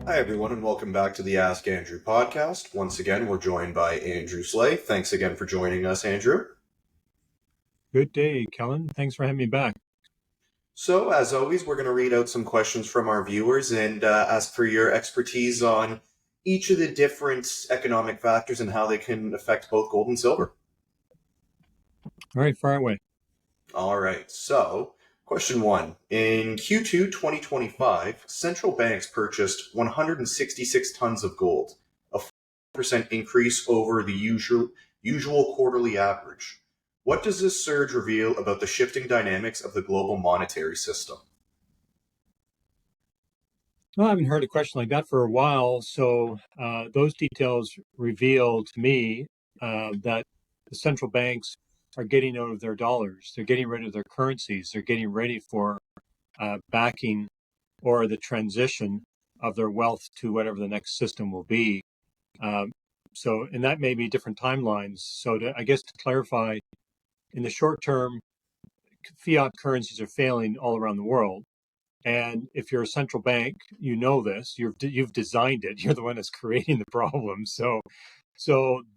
Hi, everyone, and welcome back to the Ask Andrew podcast. Once again, we're joined by Andrew Sleigh. Thanks again for joining us, Andrew. Good day, Kellen. Thanks for having me back. So, as always, we're going to read out some questions from our viewers and ask for your expertise on each of the different economic factors and how they can affect both gold and silver. All right, fire away. All right, so question one. In Q2 2025, central banks purchased 166 tons of gold, a 4% increase over the usual quarterly average. What does this surge reveal about the shifting dynamics of the global monetary system? Well, I haven't heard a question like that for a while, so those details reveal to me that the central banks are getting out of their dollars. They're getting rid of their currencies. They're getting ready for backing or the transition of their wealth to whatever the next system will be. And that may be different timelines. So, I guess to clarify, in the short term, fiat currencies are failing all around the world. And if you're a central bank, you know this. You've designed it. You're the one that's creating the problem. So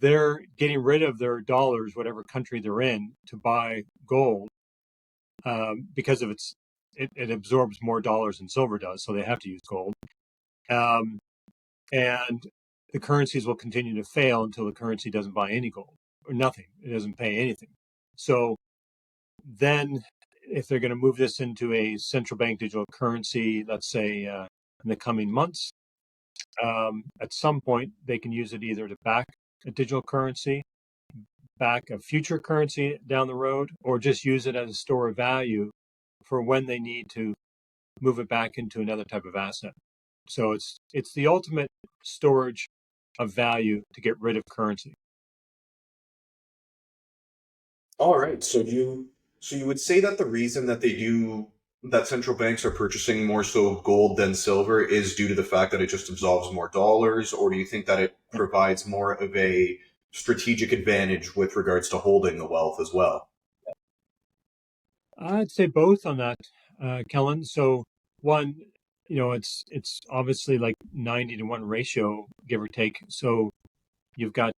they're getting rid of their dollars, whatever country they're in, to buy gold because of it absorbs more dollars than silver does. So they have to use gold. And the currencies will continue to fail until the currency doesn't buy any gold or nothing. It doesn't pay anything. So then if they're going to move this into a central bank digital currency, let's say in the coming months, at some point they can use it either to back a digital currency, back a future currency down the road, or just use it as a store of value for when they need to move it back into another type of asset. So it's the ultimate storage of value to get rid of currency. All right, so you would say that the reason that central banks are purchasing more so gold than silver is due to the fact that it just absorbs more dollars, or do you think that it provides more of a strategic advantage with regards to holding the wealth as well? I'd say both on that, Kellen. So one, it's obviously like 90-to-1 ratio, give or take. So you've got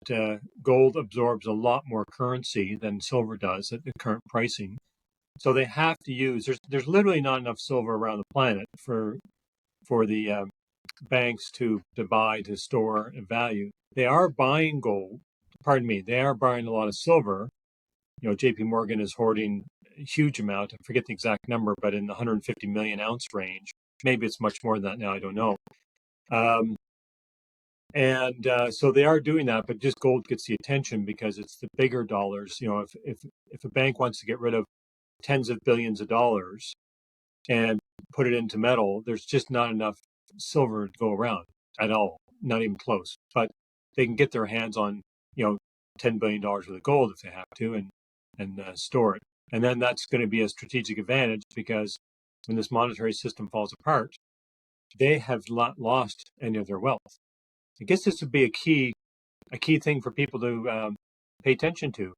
gold absorbs a lot more currency than silver does at the current pricing. So they have to use. There's literally not enough silver around the planet for the banks to buy to store value. They are buying gold. Pardon me. They are buying a lot of silver. J.P. Morgan is hoarding a huge amount. I forget the exact number, but in the 150 million ounce range. Maybe it's much more than that now. I don't know. So they are doing that, but just gold gets the attention because it's the bigger dollars. If a bank wants to get rid of tens of billions of dollars and put it into metal, there's just not enough silver to go around at all, not even close. But they can get their hands on, $10 billion worth of gold if they have to, and store it. And then that's going to be a strategic advantage because when this monetary system falls apart, they have not lost any of their wealth. I guess this would be a key thing for people to pay attention to.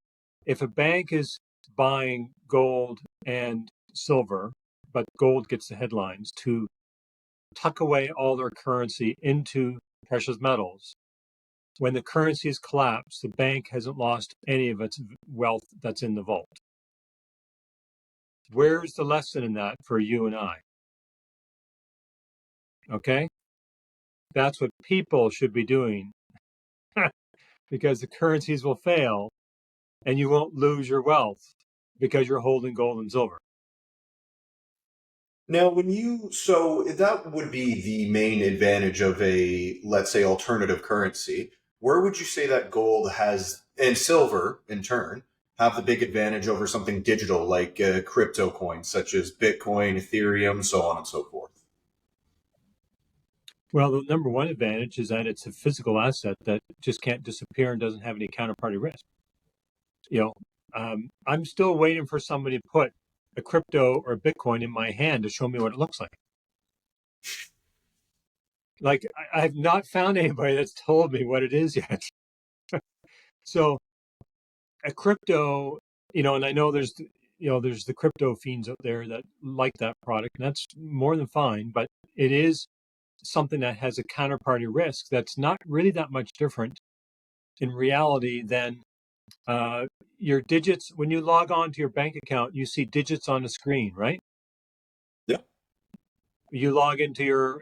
If a bank is buying gold and silver, but gold gets the headlines, to tuck away all their currency into precious metals, when the currencies collapse, the bank hasn't lost any of its wealth that's in the vault. Where's the lesson in that for you and I? Okay? That's what people should be doing because the currencies will fail and you won't lose your wealth because you're holding gold and silver. Now, so that would be the main advantage of a, let's say, alternative currency. Where would you say that gold has, and silver in turn, have the big advantage over something digital like crypto coins such as Bitcoin, Ethereum, so on and so forth? Well, the number one advantage is that it's a physical asset that just can't disappear and doesn't have any counterparty risk. I'm still waiting for somebody to put a crypto or Bitcoin in my hand to show me what it looks like. Like I have not found anybody that's told me what it is yet. So a crypto, and I know there's the crypto fiends out there that like that product, and that's more than fine, but it is something that has a counterparty risk that's not really that much different in reality than your digits. When you log on to your bank account, you see digits on the screen, right? Yeah. You log into your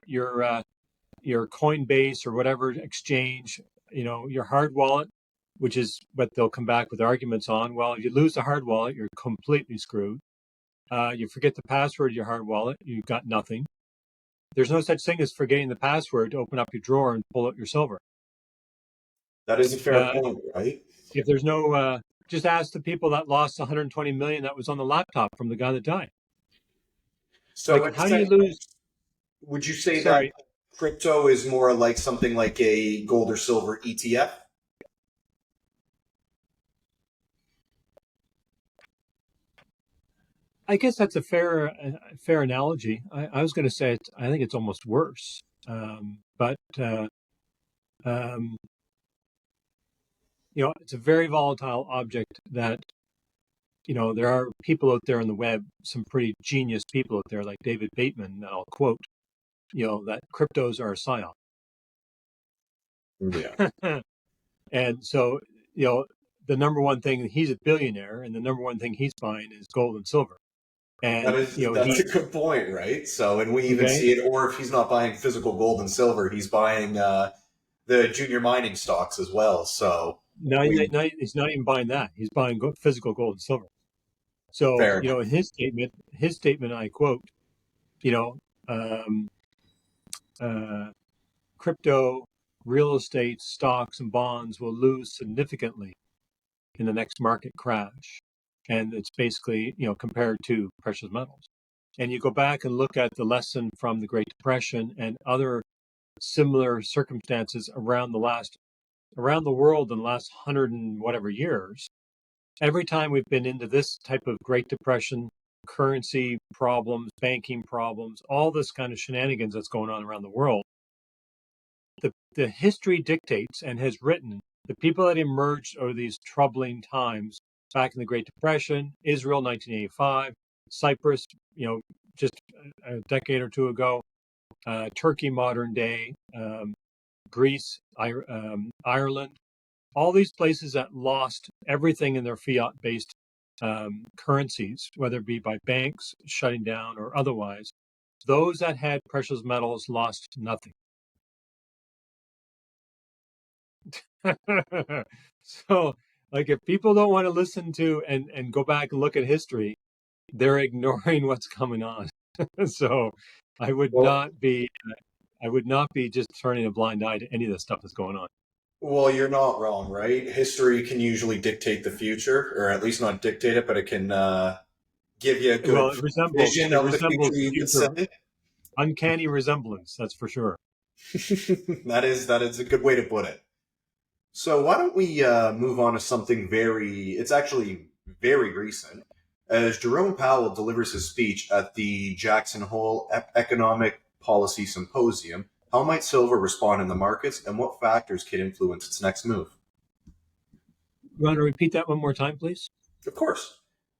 Coinbase or whatever exchange, your hard wallet, which is what they'll come back with arguments on. Well, if you lose the hard wallet, you're completely screwed. You forget the password of your hard wallet, you've got nothing. There's no such thing as forgetting the password to open up your drawer and pull out your silver. That is a fair Uh, point, right? if there's no, just ask the people that lost 120 million that was on the laptop from the guy that died. So, Like, how do you lose? would you say that Sorry, crypto is more like something like a gold or silver ETF? I guess that's a fair analogy. I was going to say I think it's almost worse. But um, it's a very volatile object that there are people out there on the web, some pretty genius people out there like David Bateman that I'll quote. That cryptos are a psyop. Yeah. And so, the number one thing, he's a billionaire, and the number one thing he's buying is gold and silver. And That's a good point, right? So, and we even okay, see it, or if he's not buying physical gold and silver, he's buying the junior mining stocks as well. So, now, we he's not even buying that; he's buying physical gold and silver. So, fair enough. in his statement, I quote, you know, um, uh, crypto, real estate, stocks, and bonds will lose significantly in the next market crash. And it's basically, compared to precious metals. And you go back and look at the lesson from the Great Depression and other similar circumstances around the world in the last 100 and whatever years. Every time we've been into this type of Great Depression, currency problems, banking problems, all this kind of shenanigans that's going on around the world, the history dictates and has written the people that emerged over these troubling times back in the Great Depression, Israel 1985, Cyprus, just a decade or two ago, Turkey modern day, Greece, Ireland, all these places that lost everything in their fiat-based currencies, whether it be by banks shutting down or otherwise, those that had precious metals lost nothing. So, like, if people don't want to listen to and go back and look at history, they're ignoring what's coming on. So, I would Well, not be I would not be just turning a blind eye to any of the stuff that's going on. well, you're not wrong, right? History can usually dictate the future, or at least not dictate it, but it can give you a Well, good it resembles vision it of the future. resembles the You could future, say uncanny resemblance, that's for sure. that is a good way to put it. So why don't we move on to something it's actually very recent. As Jerome Powell delivers his speech at the Jackson Hole Economic Policy Symposium, how might silver respond in the markets and what factors could influence its next move? You want to repeat that one more time, please? Of course.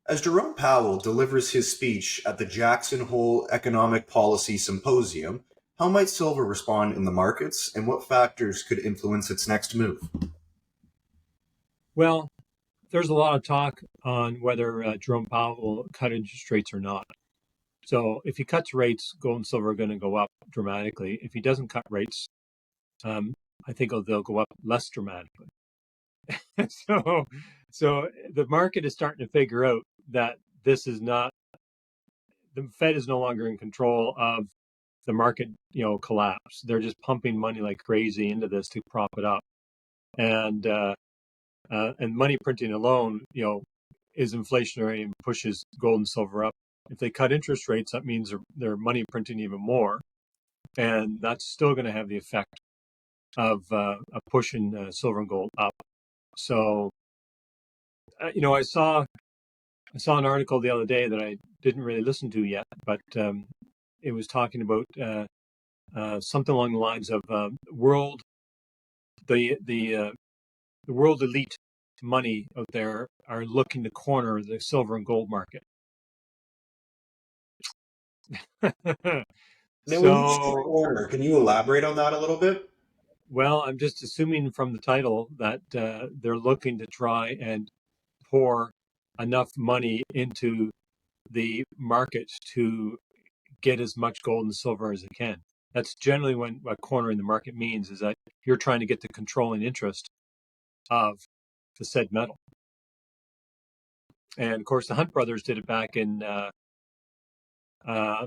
As Jerome Powell delivers his speech at the Jackson Hole Economic Policy Symposium, how might silver respond in the markets and what factors could influence its next move? Well, there's a lot of talk on whether Jerome Powell will cut interest rates or not. So if he cuts rates, gold and silver are going to go up dramatically. If he doesn't cut rates, um, I think they'll go up less dramatically. so, so the market is starting to figure out that this is not the Fed is no longer in control of the market, collapse. They're just pumping money like crazy into this to prop it up, and money printing alone, is inflationary and pushes gold and silver up. If they cut interest rates, that means they're money printing even more, and that's still going to have the effect of pushing silver and gold up. So, I saw an article the other day that I didn't really listen to yet, but it was talking about something along the lines of the world elite money out there are looking to corner the silver and gold market. Now, when you say So, corner, can you elaborate on that a little bit? well, I'm just assuming from the title that they're looking to try and pour enough money into the market to get as much gold and silver as they can. That's generally what cornering the market means, is that you're trying to get the controlling interest of the said metal. And of course, the Hunt brothers did it back in, I'm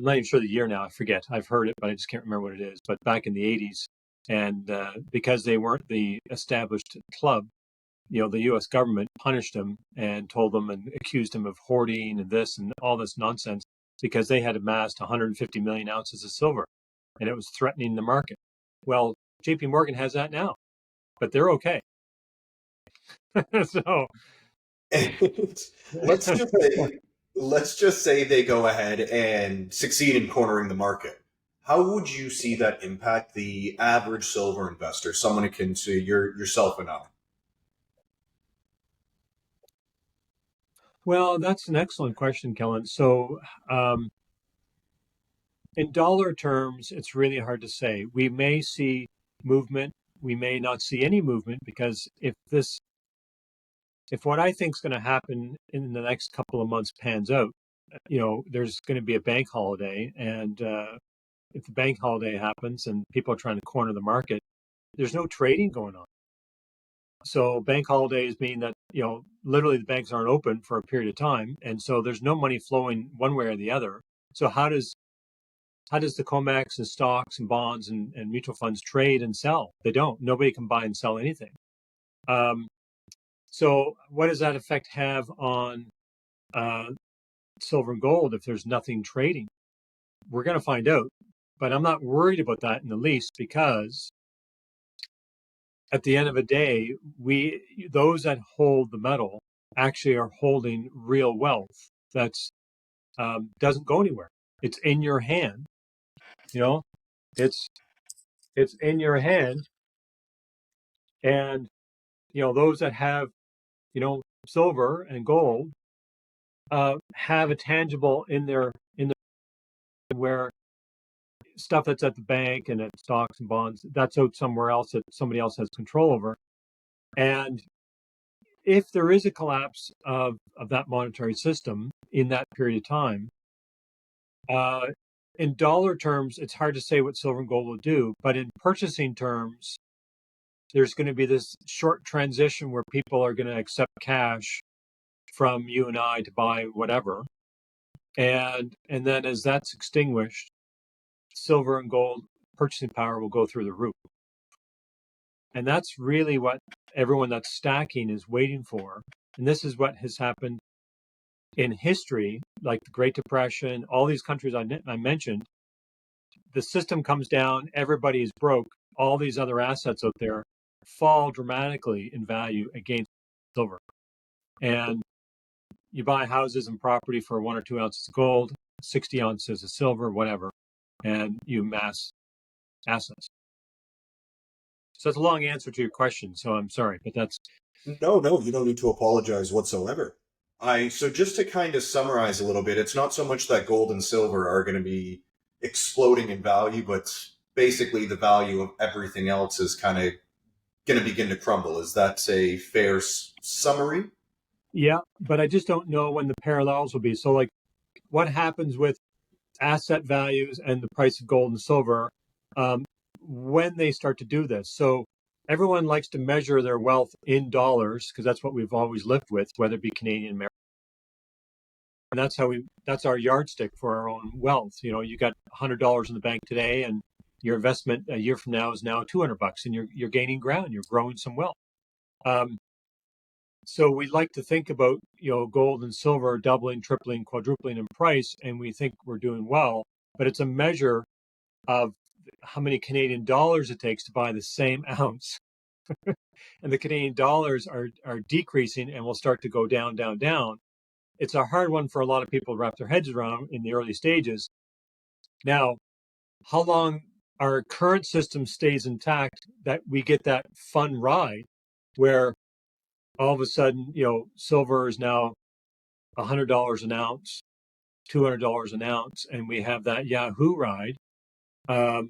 not even sure the year now, I forget. I've heard it, but I just can't remember what it is. But back in the 80s, and because they weren't the established club, the U.S. government punished them and told them and accused them of hoarding and this and all this nonsense because they had amassed 150 million ounces of silver, and it was threatening the market. Well, J.P. Morgan has that now, but they're okay. So, let's just say, let's just say they go ahead and succeed in cornering the market. How would you see that impact the average silver investor, someone akin to yourself and I? well, that's an excellent question, Kellen. So, um, in dollar terms, it's really hard to say. We may see movement. We may not see any movement because if what I think is going to happen in the next couple of months pans out, there's going to be a bank holiday, and if the bank holiday happens and people are trying to corner the market, there's no trading going on. So bank holidays mean that literally the banks aren't open for a period of time, and so there's no money flowing one way or the other. So how does the COMEX and stocks and bonds and mutual funds trade and sell? They don't. Nobody can buy and sell anything. Um, so what does that effect have on uh, silver and gold if there's nothing trading? We're going to find out. But I'm not worried about that in the least because at the end of the day, those that hold the metal actually are holding real wealth that's doesn't go anywhere. It's in your hand. You know, it's it's in your hand, and those that have silver and gold have a tangible in the where stuff that's at the bank and at stocks and bonds that's out somewhere else that somebody else has control over. And if there is a collapse of that monetary system in that period of time, uh, in dollar terms, it's hard to say what silver and gold will do. But in purchasing terms, there's going to be this short transition where people are going to accept cash from you and I to buy whatever. And then as that's extinguished, silver and gold purchasing power will go through the roof. And that's really what everyone that's stacking is waiting for. And this is what has happened in history, like the Great Depression, all these countries I mentioned. The system comes down, everybody is broke, all these other assets out there fall dramatically in value against silver. And you buy houses and property for 1 or 2 ounces of gold, 60 ounces of silver, whatever, and you amass assets. So that's a long answer to your question. So I'm sorry, but that's No, no, you don't need to apologize whatsoever. So just to kind of summarize a little bit, it's not so much that gold and silver are going to be exploding in value, but basically the value of everything else is kind of going to begin to crumble. Is that a fair summary? yeah, but I just don't know when the parallels will be. So like what happens with asset values and the price of gold and silver um, when they start to do this. So everyone likes to measure their wealth in dollars because that's what we've always lived with, whether it be Canadian, American. And that's our yardstick for our own wealth. You got $100 in the bank today, and your investment a year from now is now $200, and you're gaining ground, you're growing some wealth. Um, so we like to think about gold and silver doubling, tripling, quadrupling in price, and we think we're doing well, but it's a measure of how many Canadian dollars it takes to buy the same ounce. And the Canadian dollars are decreasing and will start to go down, down, down. It's a hard one for a lot of people to wrap their heads around in the early stages. Now, how long our current system stays intact that we get that fun ride where all of a sudden, silver is now $100 an ounce, $200 an ounce, and we have that Yahoo ride. Um,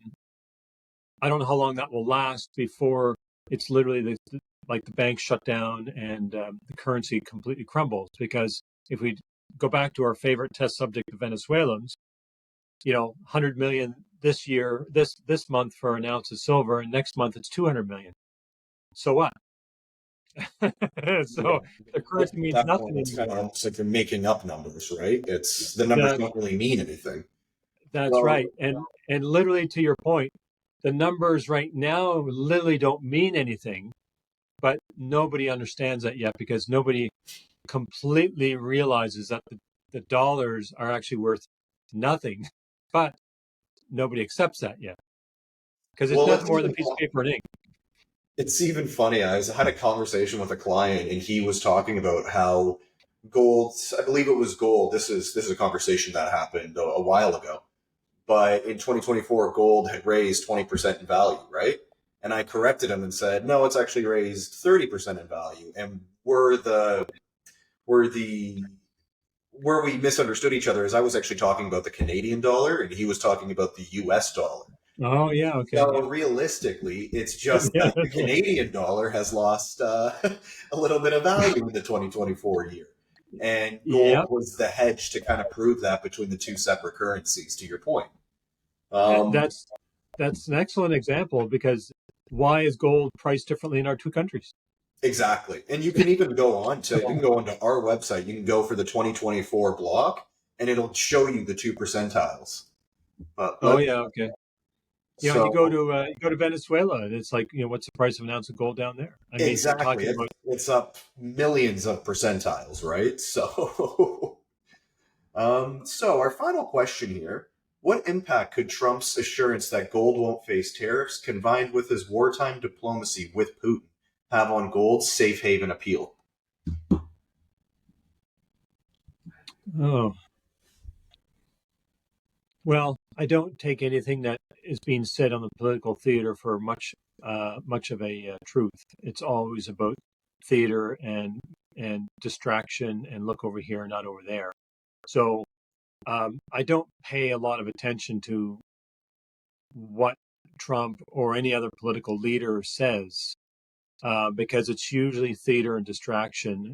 I don't know how long that will last before it's literally like the banks shut down and the currency completely crumbles. Because if we go back to our favorite test subject, the Venezuelans, 100 million this year, this month for an ounce of silver, and next month it's 200 million. So what? Yeah. So the At currency means that point, nothing it's kind of anymore. almost like you're making up numbers, right? It's the numbers That don't really mean anything. that's So, right. And literally to your point, the numbers right now literally don't mean anything, but nobody understands that yet because nobody completely realizes that the dollars are actually worth nothing. But nobody accepts that yet because it's well, nothing more than a piece of paper and ink. it's even funny. I had a conversation with a client, and he was talking about how gold. I believe it was gold. This is a conversation that happened a while ago. But in 2024, gold had raised 20% in value, right? And I corrected him and said, no, it's actually raised 30% in value. And where the where we misunderstood each other is I was actually talking about the Canadian dollar and he was talking about the US dollar. Oh yeah, okay, So yeah, realistically, it's just yeah, that the Canadian dollar has lost a little bit of value in the 2024 year. And gold yeah. was the hedge to kind of prove that between the two separate currencies, to your point. And Um, that's an excellent example because why is gold priced differently in our two countries? exactly. And you can go onto our website, you can go for the 2024 block, and it'll show you the two percentiles. But Oh let yeah, okay. And so you go to Venezuela, and it's like what's the price of an ounce of gold down there? I mean, you're exactly. talking about It's up millions of percentiles, right? So, so our final question here: what impact could Trump's assurance that gold won't face tariffs, combined with his wartime diplomacy with Putin, have on gold's safe haven appeal? oh well, I don't take anything that is being said on the political theater for much of a truth. It's always about theater and distraction and look over here, not over there. So I don't pay a lot of attention to what Trump or any other political leader says because it's usually theater and distraction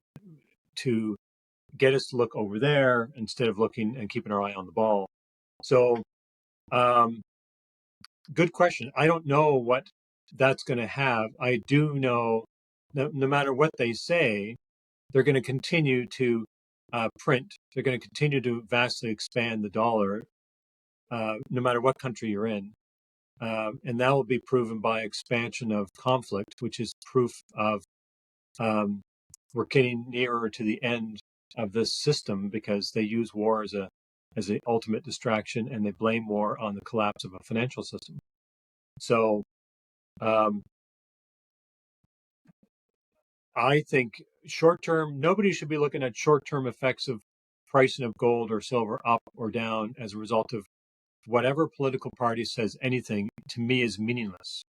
to get us to look over there instead of looking and keeping our eye on the ball. So, um, good question. I don't know what that's going to have. I do know no matter what they say, they're going to continue to print. They're going to continue to vastly expand the dollar, no matter what country you're in. And that will be proven by expansion of conflict, which is proof of um, we're getting nearer to the end of this system because they use war as an ultimate distraction and they blame war on the collapse of a financial system. So um, I think short term, nobody should be looking at short term effects of pricing of gold or silver up or down as a result of whatever political party says anything to me is meaningless.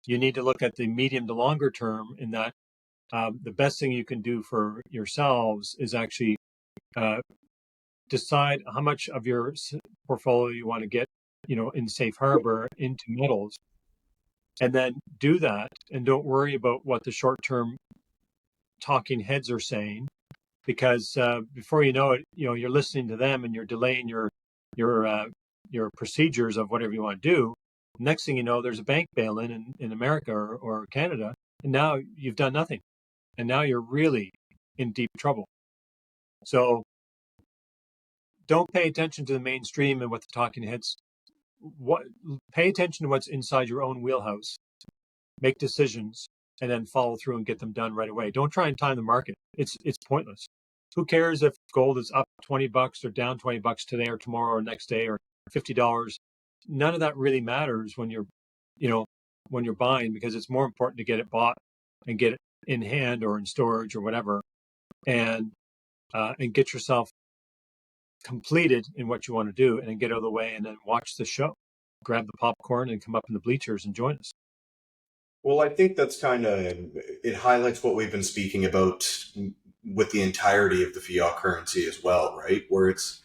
You need to look at the medium to longer term in that the best thing you can do for yourselves is actually uh, decide how much of your portfolio you want to get, in safe harbor into metals, and then do that, and don't worry about what the short term talking heads are saying, because before you know it, you're listening to them and you're delaying your uh, your procedures of whatever you want to do. Next thing you know, there's a bank bail-in in America or Canada, and now you've done nothing, and now you're really in deep trouble. So don't pay attention to the mainstream and what the talking heads. What Pay attention to what's inside your own wheelhouse. Make decisions and then follow through and get them done right away. Don't try and time the market. It's pointless. Who cares if gold is up $20 or down $20 today or tomorrow or next day or $50? None of that really matters you know, when you're buying because it's more important to get it bought and get it in hand or in storage or whatever, and get yourself completed in what you want to do and then get out of the way and then watch the show. Grab the popcorn and come up in the bleachers and join us. Well, I think that's kind of it highlights what we've been speaking about with the entirety of the fiat currency as well, right? Where it's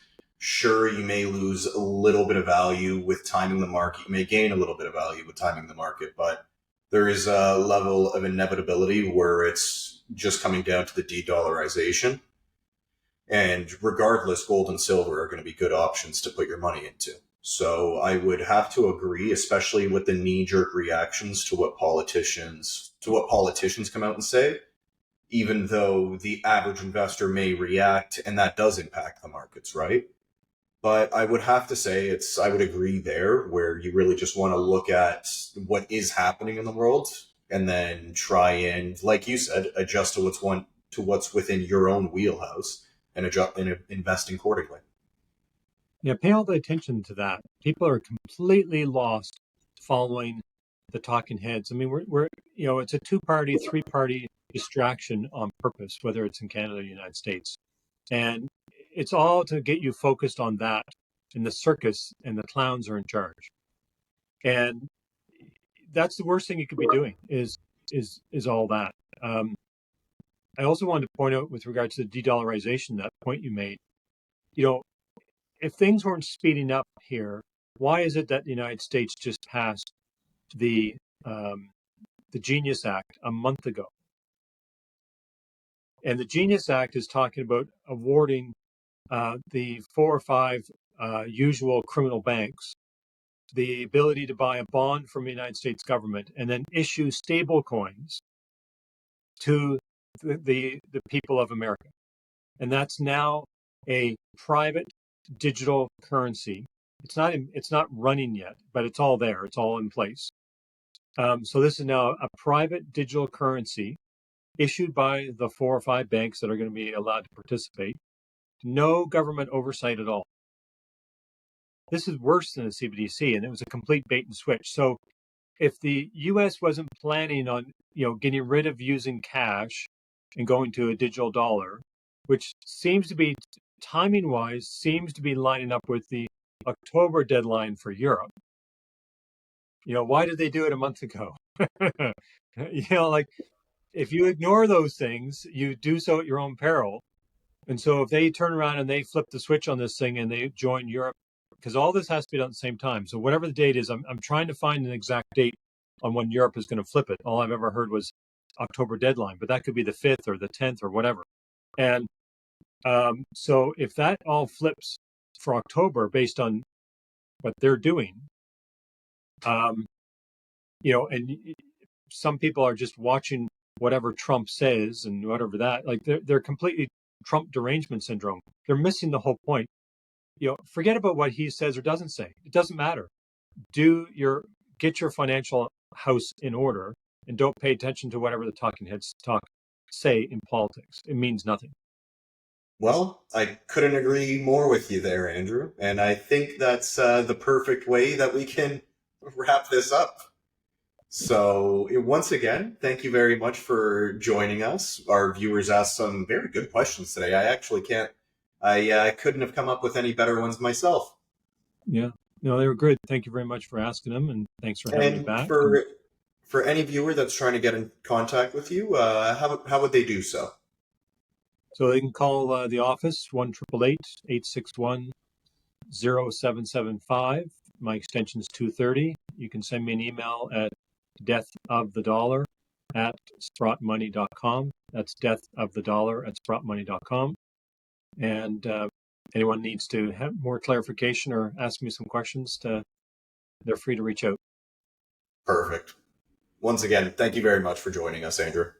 Sure, you may lose a little bit of value with timing the market. You may gain a little bit of value with timing the market, but there is a level of inevitability where it's just coming down to the de-dollarization. And regardless, gold and silver are going to be good options to put your money into. So I would have to agree, especially with the knee-jerk reactions to what politicians come out and say, even though the average investor may react, and that does impact the markets, right? But I would have to say I would agree there, where you really just want to look at what is happening in the world and then try and, like you said, adjust to what's within your own wheelhouse and adjust and invest accordingly. Yeah, pay all the attention to that. People are completely lost following the talking heads. I mean, we're it's a two-party, three-party distraction on purpose, whether it's in Canada or the United States. And it's all to get you focused on that. And the circus and the clowns are in charge. And that's the worst thing you could be doing is all that. I also wanted to point out with regard to the de-dollarization, that point you made, if things weren't speeding up here, why is it that the United States just passed the Genius Act a month ago? And the Genius Act is talking about awarding the 4 or 5 usual criminal banks the ability to buy a bond from the United States government and then issue stable coins to the people of America. And that's now a private digital currency. It's not running yet, but it's all there. It's all in place. So this is now a private digital currency issued by the 4 or 5 banks that are going to be allowed to participate. No government oversight at all. This is worse than the CBDC, and it was a complete bait and switch. So if the U.S. wasn't planning on, getting rid of using cash and going to a digital dollar, which seems to be, timing-wise, seems to be lining up with the October deadline for Europe. Why did they do it a month ago? Like, if you ignore those things, you do so at your own peril. And so if they turn around and they flip the switch on this thing and they join Europe, because all this has to be done at the same time. So whatever the date is, I'm trying to find an exact date on when Europe is going to flip it. All I've ever heard was October deadline, but that could be the 5th or the 10th or whatever. And so if that all flips for October based on what they're doing, and some people are just watching whatever Trump says and whatever that, like they're completely Trump derangement syndrome. They're missing the whole point. Forget about what he says or doesn't say. It doesn't matter. Get your financial house in order and don't pay attention to whatever the talking heads say in politics. It means nothing. Well, I couldn't agree more with you there, Andrew. And I think that's the perfect way that we can wrap this up. So once again, thank you very much for joining us. Our viewers asked some very good questions today. I couldn't have come up with any better ones myself. Yeah, no, they were good. Thank you very much for asking them, and thanks for having me back. For any viewer that's trying to get in contact with you, how would they do so? So they can call the office 1-888-861-0775. My extension is 230. You can send me an email at deathofthedollar@sprottmoney.com. That's deathofthedollar@sprottmoney.com. And anyone needs to have more clarification or ask me some questions, they're free to reach out. Perfect. Once again, thank you very much for joining us, Andrew.